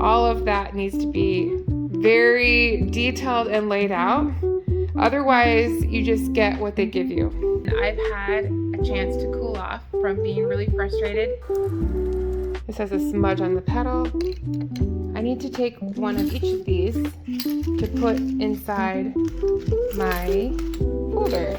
all of that needs to be very detailed and laid out. Otherwise, you just get what they give you. I've had a chance to cool off from being really frustrated. This has a smudge on the pedal. I need to take one of each of these to put inside my folder.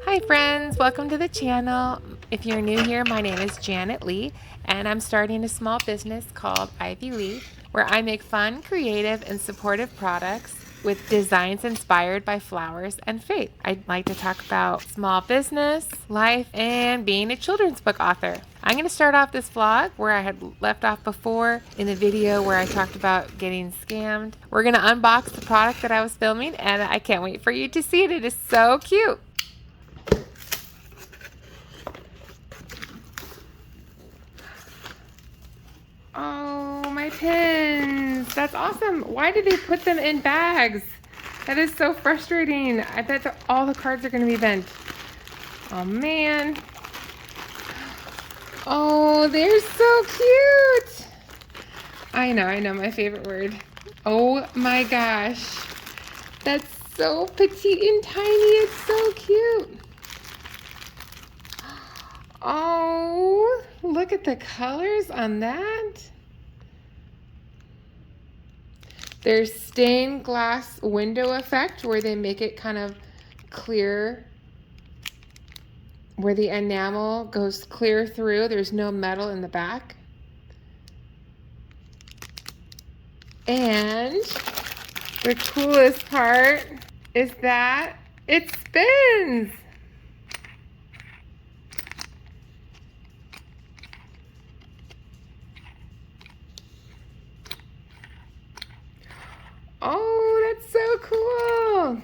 Hi friends, welcome to the channel. If you're new here, my name is Janet Lee, and I'm starting a small business called Ivy Lee, where I make fun, creative, and supportive products with designs inspired by flowers and faith. I'd like to talk about small business, life, and being a children's book author. I'm going to start off this vlog where I had left off before in the video where I talked about getting scammed. We're going to unbox the product that I was filming, and I can't wait for you to see it. It is so cute. Oh, my pins. That's awesome. Why did they put them in bags? That is so frustrating. I bet that all the cards are going to be bent. Oh, man. Oh, they're so cute. I know, my favorite word. Oh, my gosh. That's so petite and tiny. It's so cute. Oh, look at the colors on that. There's stained glass window effect where they make it kind of clear, where the enamel goes clear through. There's no metal in the back. And the coolest part is that it spins. Oh, that's so cool.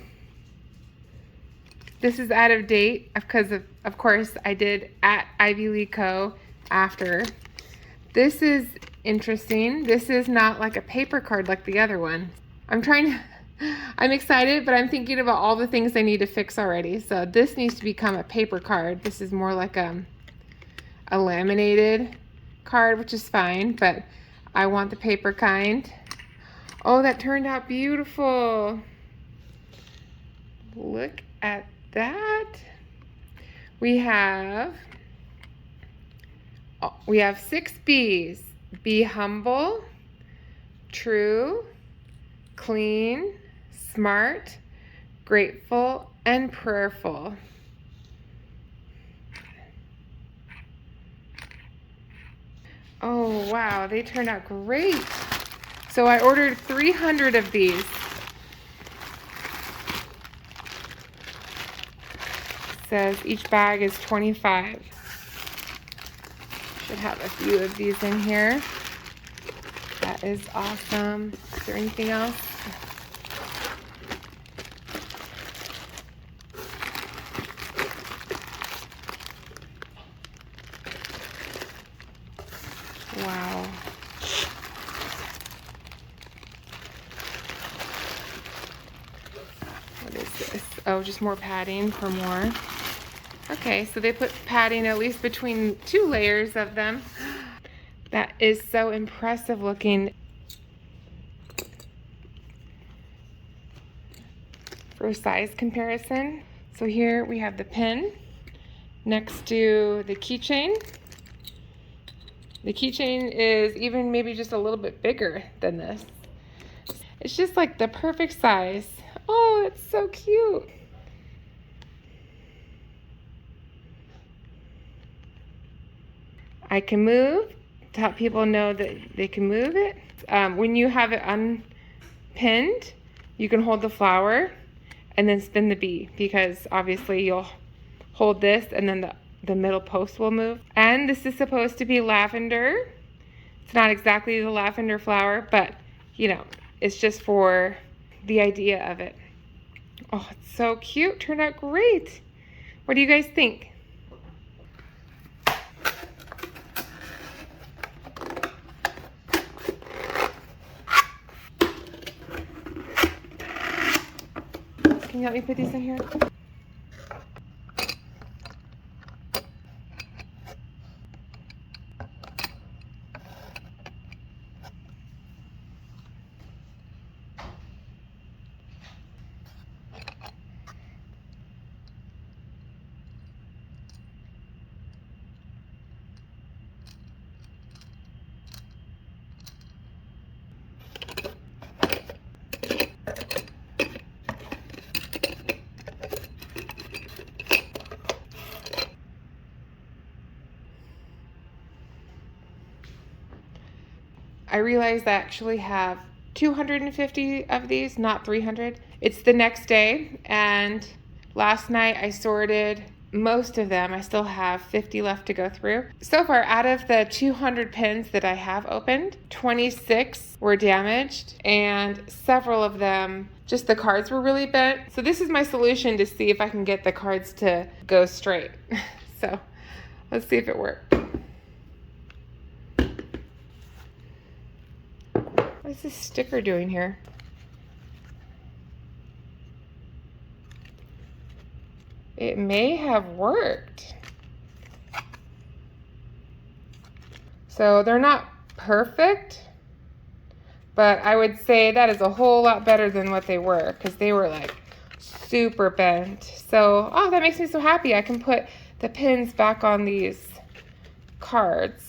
This is out of date because of course I did at Ivy Lee Co. after. This is interesting. This is not like a paper card like the other one. I'm excited, but I'm thinking about all the things I need to fix already. So this needs to become a paper card. This is more like a laminated card, which is fine, but I want the paper kind. Oh, that turned out beautiful. Look at that. We have 6 B's. Be humble, true, clean, smart, grateful, and prayerful. Oh, wow, they turned out great. So I ordered 300 of these. It says each bag is 25. Should have a few of these in here. That is awesome. Is there anything else? Wow. What is this? Oh, just more padding for more. Okay, so they put padding at least between 2 layers of them. That is so impressive looking. For size comparison, so here we have the pin next to the keychain. The keychain is even maybe just a little bit bigger than this. It's just like the perfect size. Oh, that's so cute. I can move to help people know that they can move it. When you have it unpinned, you can hold the flower and then spin the bee, because obviously you'll hold this and then the middle post will move. And this is supposed to be lavender. It's not exactly the lavender flower, but you know, it's just for the idea of it. Oh, it's so cute. Turned out great. What do you guys think? Can you help me put these in here? I realized I actually have 250 of these, not 300. It's the next day, and last night I sorted most of them. I still have 50 left to go through. So far, out of the 200 pins that I have opened, 26 were damaged, and several of them, just the cards were really bent. So this is my solution to see if I can get the cards to go straight. So let's see if it works. What is this sticker doing here? It may have worked. So they're not perfect, but I would say that is a whole lot better than what they were, because they were like super bent. So, oh, that makes me so happy. I can put the pins back on these cards.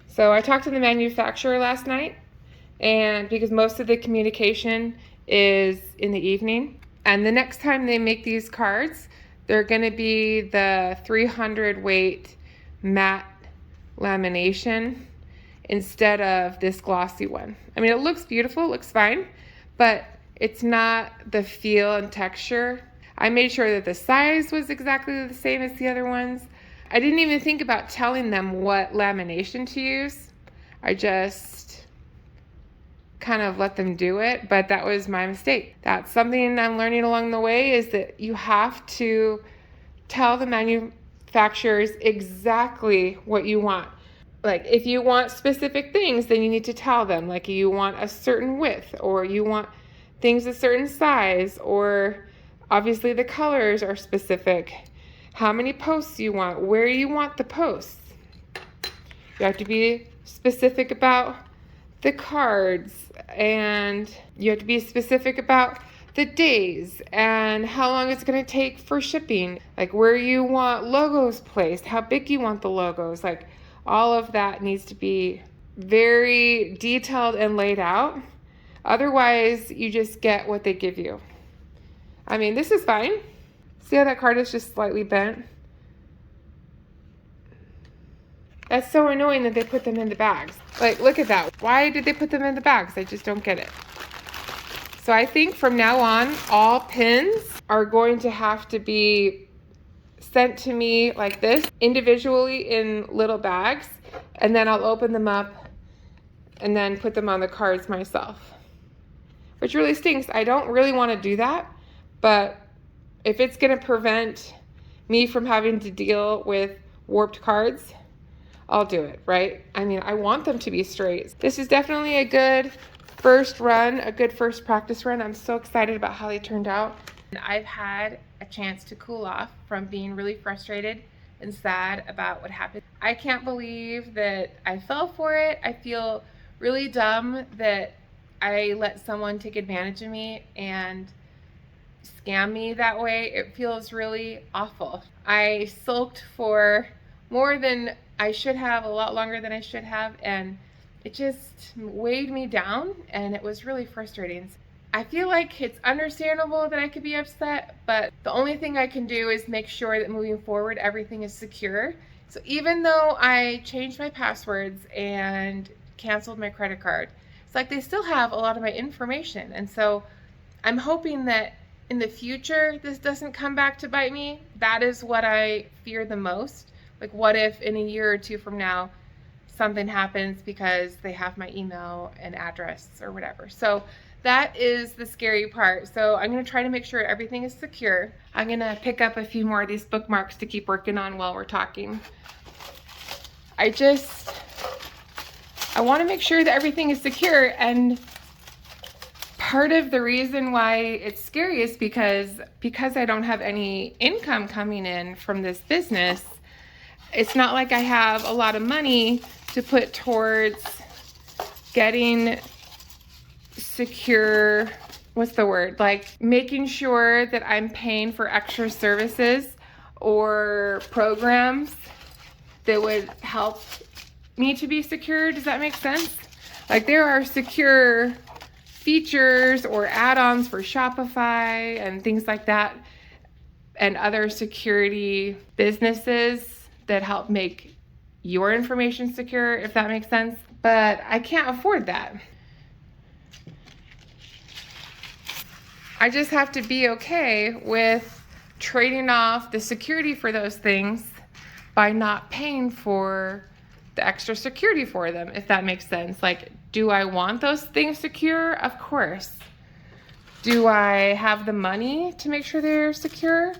So I talked to the manufacturer last night, and because most of the communication is in the evening, and the next time they make these cards, they're going to be the 300 weight matte lamination instead of this glossy one. I mean, it looks beautiful, it looks fine, but it's not the feel and texture. I made sure that the size was exactly the same as the other ones. I didn't even think about telling them what lamination to use. I just kind of let them do it, but that was my mistake. That's something I'm learning along the way, is that you have to tell the manufacturers exactly what you want. Like, if you want specific things, then you need to tell them, like, you want a certain width, or you want things a certain size, or obviously the colors are specific, how many posts you want, where you want the posts. You have to be specific about the cards, and you have to be specific about the days and how long it's going to take for shipping, like where you want logos placed, how big you want the logos. Like, all of that needs to be very detailed and laid out. Otherwise, you just get what they give you. I mean, this is fine. See how that card is just slightly bent? That's so annoying that they put them in the bags. Like, look at that. Why did they put them in the bags? I just don't get it. So I think from now on, all pins are going to have to be sent to me like this, individually in little bags, and then I'll open them up and then put them on the cards myself. Which really stinks. I don't really want to do that, but if it's going to prevent me from having to deal with warped cards, I'll do it, right? I mean, I want them to be straight. This is definitely a good first run, a good first practice run. I'm so excited about how they turned out. And I've had a chance to cool off from being really frustrated and sad about what happened. I can't believe that I fell for it. I feel really dumb that I let someone take advantage of me and scam me that way. It feels really awful. I sulked for more than I should have, a lot longer than I should have, and it just weighed me down, and it was really frustrating. I feel like it's understandable that I could be upset, but the only thing I can do is make sure that moving forward everything is secure. So even though I changed my passwords and canceled my credit card, it's like they still have a lot of my information, and so I'm hoping that in the future this doesn't come back to bite me. That is what I fear the most. Like, what if in a year or two from now something happens because they have my email and address or whatever. So that is the scary part. So I'm going to try to make sure everything is secure. I'm going to pick up a few more of these bookmarks to keep working on while we're talking. I want to make sure that everything is secure, and part of the reason why it's scary is because I don't have any income coming in from this business. It's not like I have a lot of money to put towards getting secure, what's the word? Like making sure that I'm paying for extra services or programs that would help me to be secure. Does that make sense? Like there are secure features or add-ons for Shopify and things like that, and other security businesses that help make your information secure, if that makes sense. But I can't afford that. I just have to be okay with trading off the security for those things by not paying for the extra security for them, if that makes sense. Like, do I want those things secure? Of course. Do I have the money to make sure they're secure?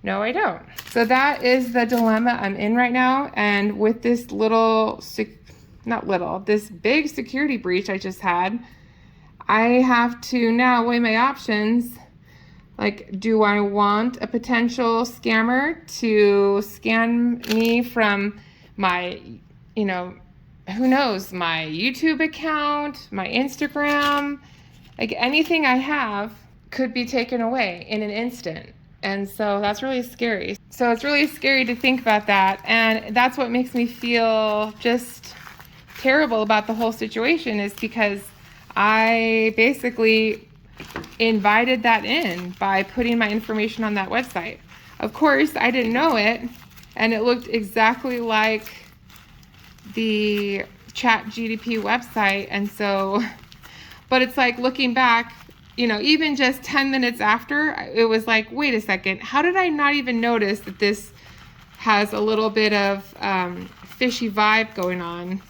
No, I don't. So that is the dilemma I'm in right now. And with this this big security breach I just had, I have to now weigh my options. Like, do I want a potential scammer to scam me from my, who knows, my YouTube account, my Instagram, like anything I have could be taken away in an instant. And so that's really scary. So it's really scary to think about that. And that's what makes me feel just terrible about the whole situation, is because I basically invited that in by putting my information on that website. Of course, I didn't know it, and it looked exactly like the ChatGPT website. And so, but it's like looking back, even just 10 minutes after, it was like, wait a second, how did I not even notice that this has a little bit of fishy vibe going on?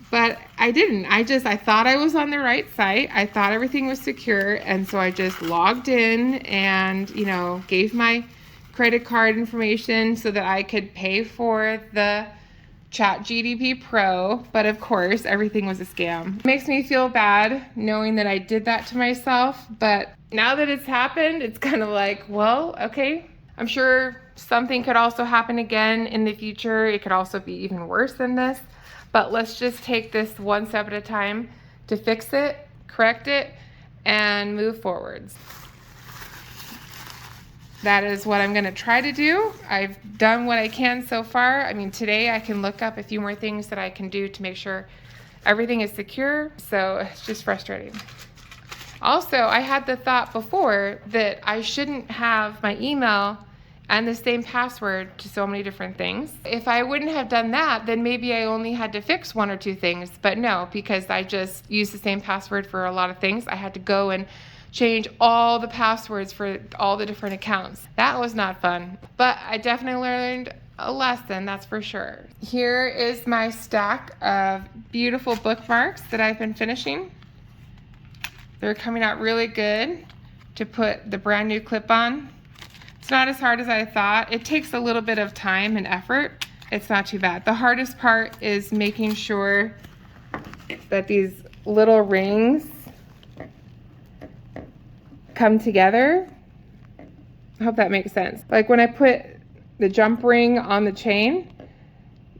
But I didn't. I thought I was on the right site. I thought everything was secure. And so I just logged in and, gave my credit card information so that I could pay for the ChatGPT Pro. But of course, everything was a scam. It makes me feel bad knowing that I did that to myself. But now that it's happened, it's kind of like, well, okay. I'm sure something could also happen again in the future. It could also be even worse than this. But let's just take this one step at a time to fix it, correct it, and move forwards. That is what I'm going to try to do. I've done what I can so far. I mean, today I can look up a few more things that I can do to make sure everything is secure. So it's just frustrating. Also, I had the thought before that I shouldn't have my email and the same password to so many different things. If I wouldn't have done that, then maybe I only had to fix one or two things. But no, because I just use the same password for a lot of things, I had to go and change all the passwords for all the different accounts. That was not fun. But I definitely learned a lesson, that's for sure. Here is my stack of beautiful bookmarks that I've been finishing. They're coming out really good to put the brand new clip on. It's not as hard as I thought. It takes a little bit of time and effort. It's not too bad. The hardest part is making sure that these little rings come together. I hope that makes sense. Like when I put the jump ring on the chain,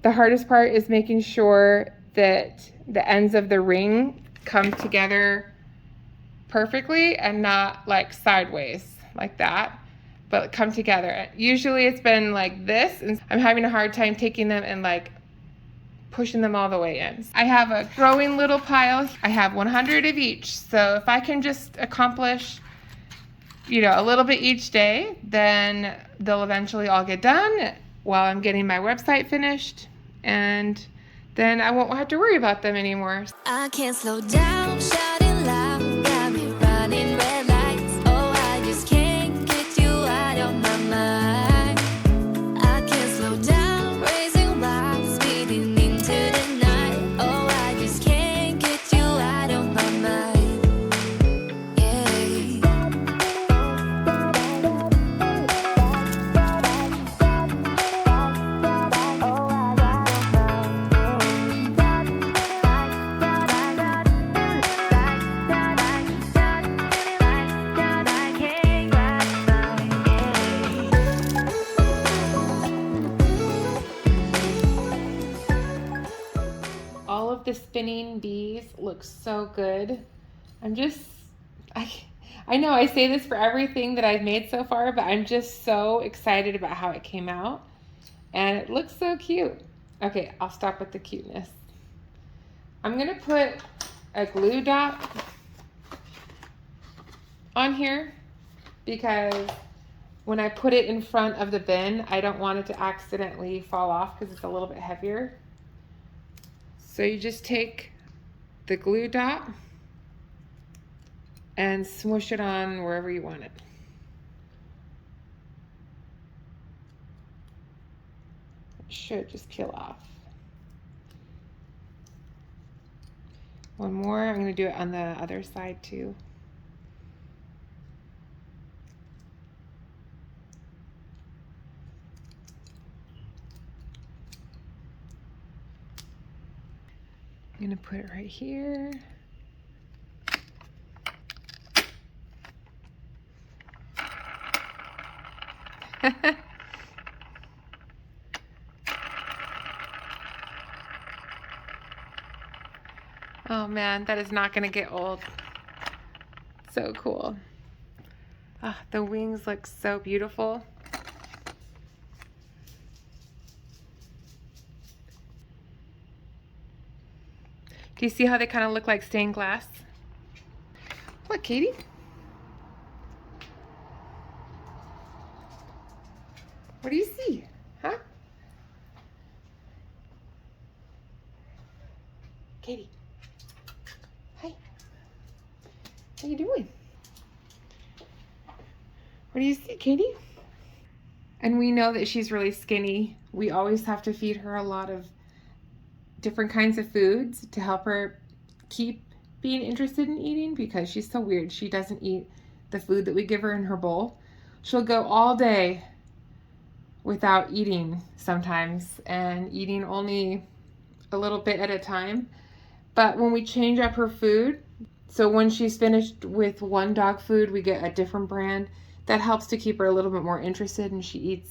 the hardest part is making sure that the ends of the ring come together perfectly and not like sideways like that, but come together. Usually it's been like this, and I'm having a hard time taking them and like pushing them all the way in. I have a growing little pile. I have 100 of each. So if I can just accomplish, a little bit each day, then they'll eventually all get done while I'm getting my website finished. And then I won't have to worry about them anymore. I can't slow down, shouting loud, got me running red lights. Oh, I just can't get you out of my mind. I can't slow down, raising wild, speeding into the night. Oh, I just can't get you out of my mind. Yeah. spinning bees look so good. I know I say this for everything that I've made so far, but I'm just so excited about how it came out. And it looks so cute. Okay, I'll stop with the cuteness. I'm gonna put a glue dot on here because when I put it in front of the bin, I don't want it to accidentally fall off because it's a little bit heavier. So you just take the glue dot and smoosh it on wherever you want it. It should just peel off. One more, I'm gonna do it on the other side too. I'm gonna put it right here. Oh man, that is not gonna get old. So cool. Ah, the wings look so beautiful. Do you see how they kind of look like stained glass? What, Katie? What do you see? Huh? Katie. Hi. What are you doing? What do you see, Katie? And we know that she's really skinny. We always have to feed her a lot of different kinds of foods to help her keep being interested in eating because she's so weird. She doesn't eat the food that we give her in her bowl. She'll go all day without eating sometimes and eating only a little bit at a time. But when we change up her food, so when she's finished with one dog food, we get a different brand. That helps to keep her a little bit more interested, and she eats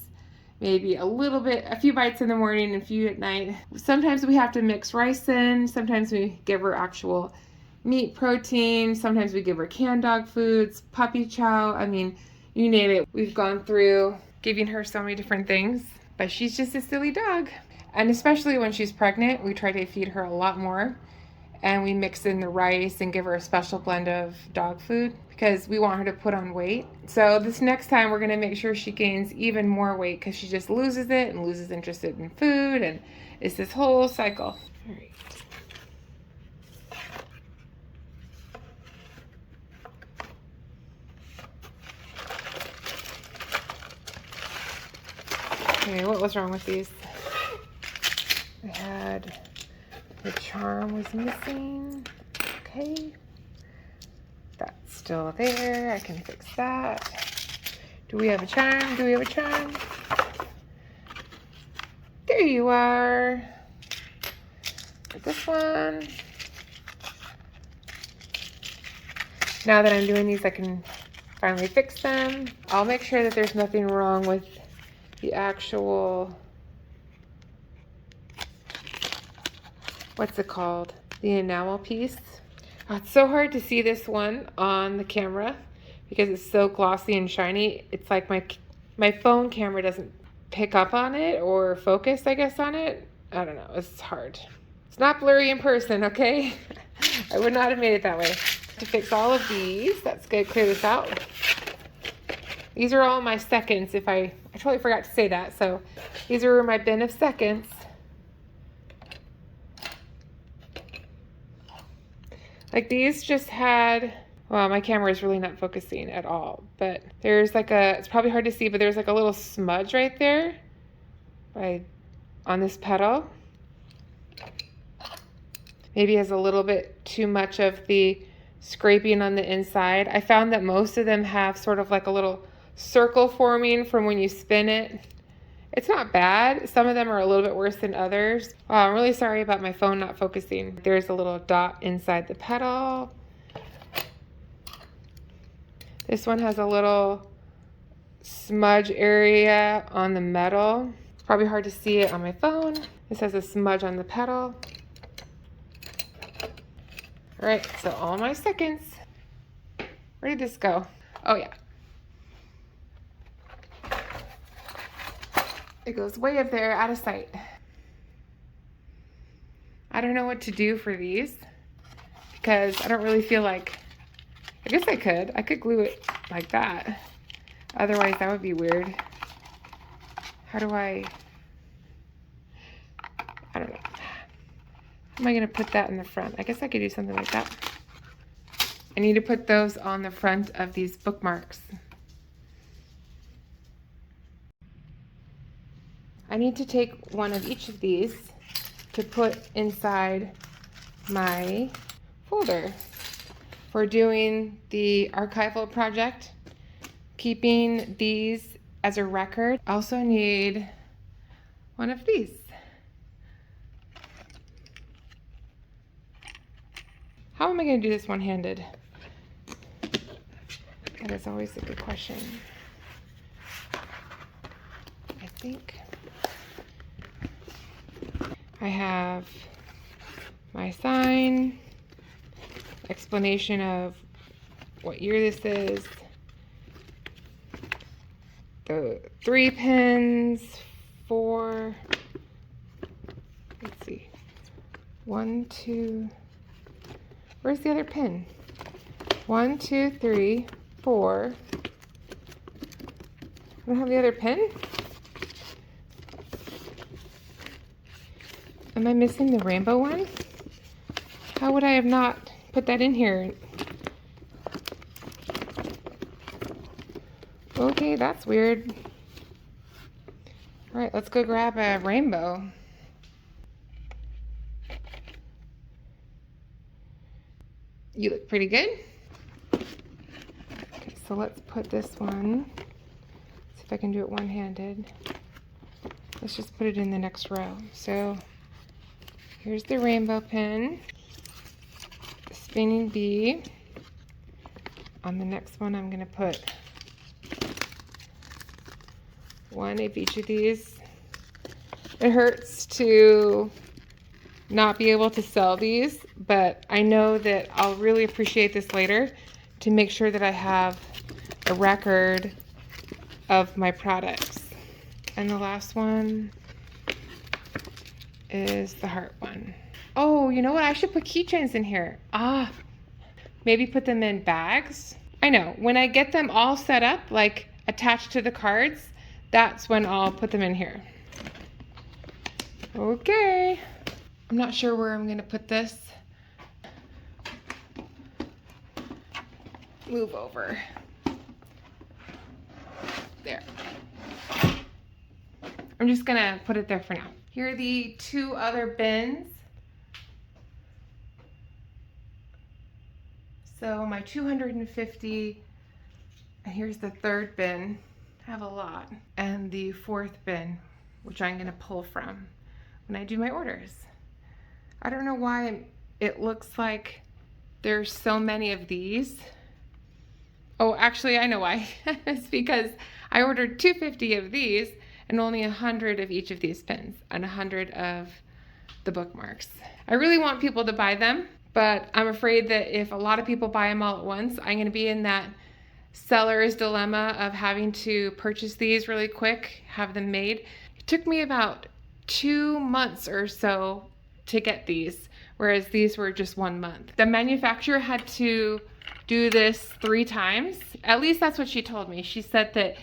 maybe a few bites in the morning and a few at night. Sometimes we have to mix rice in. Sometimes we give her actual meat protein. Sometimes we give her canned dog foods, puppy chow. I mean, you name it. We've gone through giving her so many different things, but she's just a silly dog. And especially when she's pregnant, we try to feed her a lot more. And we mix in the rice and give her a special blend of dog food because we want her to put on weight. So this next time we're gonna make sure she gains even more weight because she just loses it and loses interest in food, and it's this whole cycle. All right. Okay, what was wrong with these? The charm was missing. Okay. That's still there. I can fix that. Do we have a charm? Do we have a charm? There you are. This one. Now that I'm doing these, I can finally fix them. I'll make sure that there's nothing wrong with the actual, what's it called? The enamel piece. Oh, it's so hard to see this one on the camera because it's so glossy and shiny. It's like my phone camera doesn't pick up on it or focus, I guess, on it. I don't know, it's hard. It's not blurry in person, okay? I would not have made it that way. To fix all of these, that's good, clear this out. These are all my seconds, I totally forgot to say that. So these are my bin of seconds. Like these just had, well, my camera is really not focusing at all, but there's like it's probably hard to see, but there's like a little smudge right there on this petal. Maybe has a little bit too much of the scraping on the inside. I found that most of them have sort of like a little circle forming from when you spin it. It's not bad. Some of them are a little bit worse than others. Wow, I'm really sorry about my phone not focusing. There's a little dot inside the petal. This one has a little smudge area on the metal. It's probably hard to see it on my phone. This has a smudge on the petal. All right, so all my seconds. Where did this go? Oh yeah. It goes way up there, out of sight. I don't know what to do for these because I don't really feel like, I guess I could glue it like that. Otherwise that would be weird. How do I don't know. How am I gonna put that in the front? I guess I could do something like that. I need to put those on the front of these bookmarks. I need to take one of each of these to put inside my folder for doing the archival project, keeping these as a record. I also need one of these. How am I going to do this one-handed? That is always a good question. I think I have my sign, explanation of what year this is, the 3 pins, 4, let's see, 1, 2, where's the other pin? 1, 2, 3, 4. I don't have the other pin? Am I missing the rainbow one? How would I have not put that in here? Okay, that's weird. All right, let's go grab a rainbow. You look pretty good. Okay, so let's put this one. See if I can do it one-handed. Let's just put it in the next row. So here's the rainbow pin, the spinning bee. On the next one, I'm gonna put one of each of these. It hurts to not be able to sell these, but I know that I'll really appreciate this later to make sure that I have a record of my products. And the last one is the heart one. Oh, you know what? I should put keychains in here. Maybe put them in bags. I know, when I get them all set up, like attached to the cards, that's when I'll put them in here. Okay. I'm not sure where I'm gonna put this. Move over. There. I'm just gonna put it there for now. Here are the 2 other bins. So my 250, and here's the 3rd bin. I have a lot. And the 4th bin, which I'm gonna pull from when I do my orders. I don't know why it looks like there's so many of these. Oh, actually, I know why. It's because I ordered 250 of these and only 100 of each of these pins and 100 of the bookmarks. I really want people to buy them, but I'm afraid that if a lot of people buy them all at once, I'm gonna be in that seller's dilemma of having to purchase these really quick, have them made. It took me about 2 months or so to get these, whereas these were just 1 month. The manufacturer had to do this 3 times. At least that's what she told me. She said that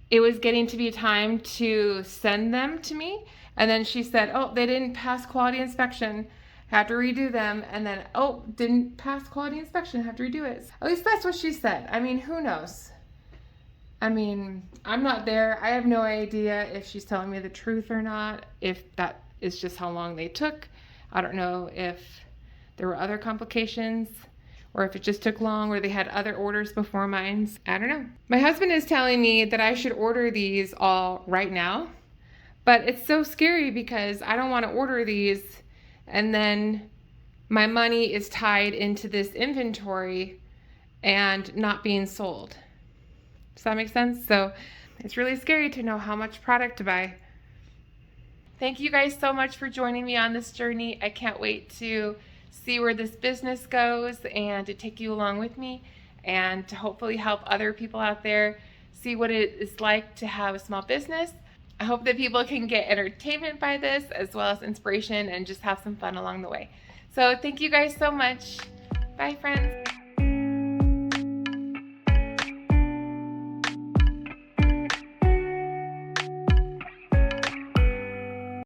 it was getting to be time to send them to me. And then she said, oh, they didn't pass quality inspection, have to redo them. And then, oh, didn't pass quality inspection, have to redo it. At least that's what she said. I mean, who knows? I mean, I'm not there. I have no idea if she's telling me the truth or not, if that is just how long they took. I don't know if there were other complications or if it just took long or they had other orders before mine. I don't know. My husband is telling me that I should order these all right now, but it's so scary because I don't want to order these and then my money is tied into this inventory and not being sold. Does that make sense? So it's really scary to know how much product to buy. Thank you guys so much for joining me on this journey. I can't wait to see where this business goes and to take you along with me and to hopefully help other people out there see what it is like to have a small business. I hope that people can get entertainment by this as well as inspiration and just have some fun along the way. So thank you guys so much. Bye, friends.